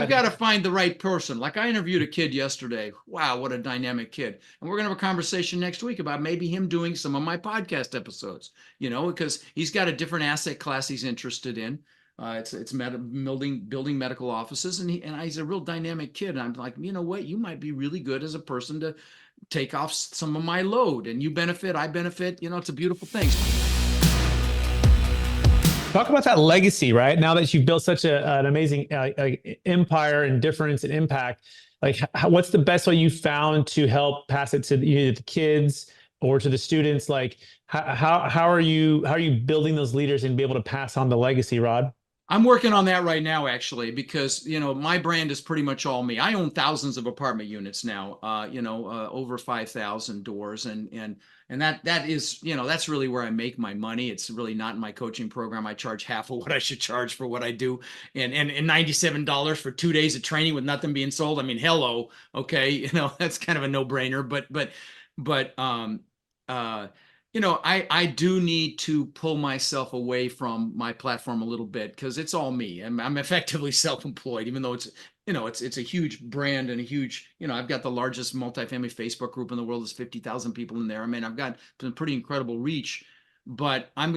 I've got to find the right person. Like I interviewed a kid yesterday. Wow, what a dynamic kid. And we're going to have a conversation next week about maybe him doing some of my podcast episodes, because he's got a different asset class he's interested in. It's building medical offices, and he's a real dynamic kid. And I'm like, you know what? You might be really good as a person to take off some of my load, and you benefit, I benefit. It's a beautiful thing. Talk about that legacy, right? Now that you've built such an amazing empire and difference and impact, like what's the best way you found to help pass it to either the kids or to the students? Like how are you building those leaders and be able to pass on the legacy, Rod? I'm working on that right now, actually, because my brand is pretty much all me. I own thousands of apartment units now, over 5,000 doors, and that is, that's really where I make my money. It's really not in my coaching program. I charge half of what I should charge for what I do, and $97 for 2 days of training with nothing being sold. I mean, hello, okay, that's kind of a no-brainer. I do need to pull myself away from my platform a little bit because it's all me. I'm effectively self-employed, even though it's a huge brand and a huge, I've got the largest multifamily Facebook group in the world. There's 50,000 people in there. I mean, I've got some pretty incredible reach, but I'm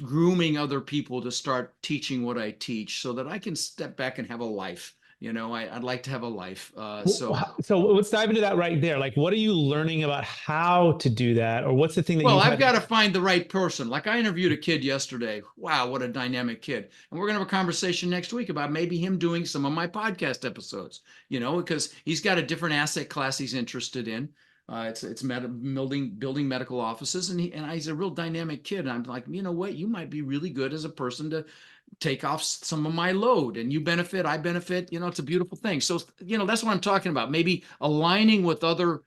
grooming other people to start teaching what I teach so that I can step back and have a life. I'd like to have a life. So let's dive into that right there. Like, what are you learning about how to do that? Or what's the thing that I've got to find the right person. Like I interviewed a kid yesterday. Wow, what a dynamic kid. And we're going to have a conversation next week about maybe him doing some of my podcast episodes, because he's got a different asset class he's interested in. It's building medical offices, and he's a real dynamic kid. And I'm like, you know what? You might be really good as a person to take off some of my load, and you benefit, I benefit. It's a beautiful thing. So that's what I'm talking about. Maybe aligning with other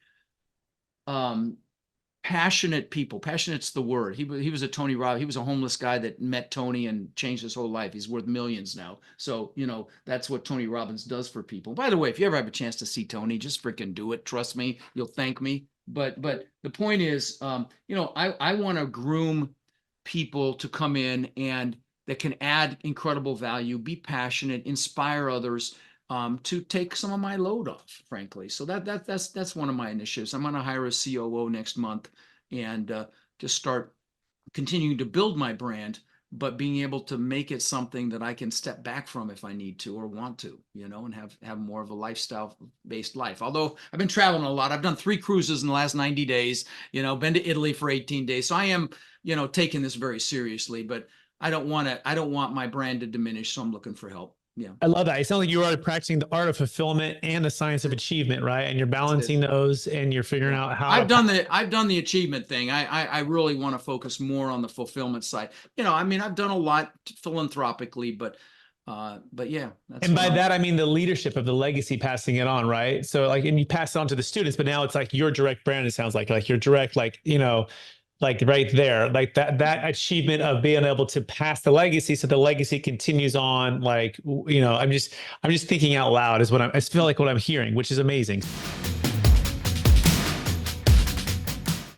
passionate people. Passionate's the word. He was a Tony Robbins. He was a homeless guy that met Tony and changed his whole life. He's worth millions now. So that's what Tony Robbins does for people. By the way, if you ever have a chance to see Tony, just freaking do it. Trust me, you'll thank me. But the point is, I want to groom people to come in and that can add incredible value, be passionate, inspire others, to take some of my load off, frankly. So that's one of my initiatives. I'm going to hire a COO next month and just start continuing to build my brand, but being able to make it something that I can step back from if I need to or want to, and have more of a lifestyle-based life. Although I've been traveling a lot. I've done 3 cruises in the last 90 days, been to Italy for 18 days. So I am, taking this very seriously, but I don't want my brand to diminish. So I'm looking for help. Yeah. I love that. It sounds like you're already practicing the art of fulfillment and the science of achievement, right? And you're balancing those and you're figuring out how I've done the achievement thing. I really want to focus more on the fulfillment side. I've done a lot philanthropically, but yeah. And by that, I mean the leadership of the legacy, passing it on, right? So and you pass it on to the students, but now it's like your direct brand. It sounds like your direct, like right there, like that achievement of being able to pass the legacy, so the legacy continues on. I'm just thinking out loud is I feel like what I'm hearing, which is amazing.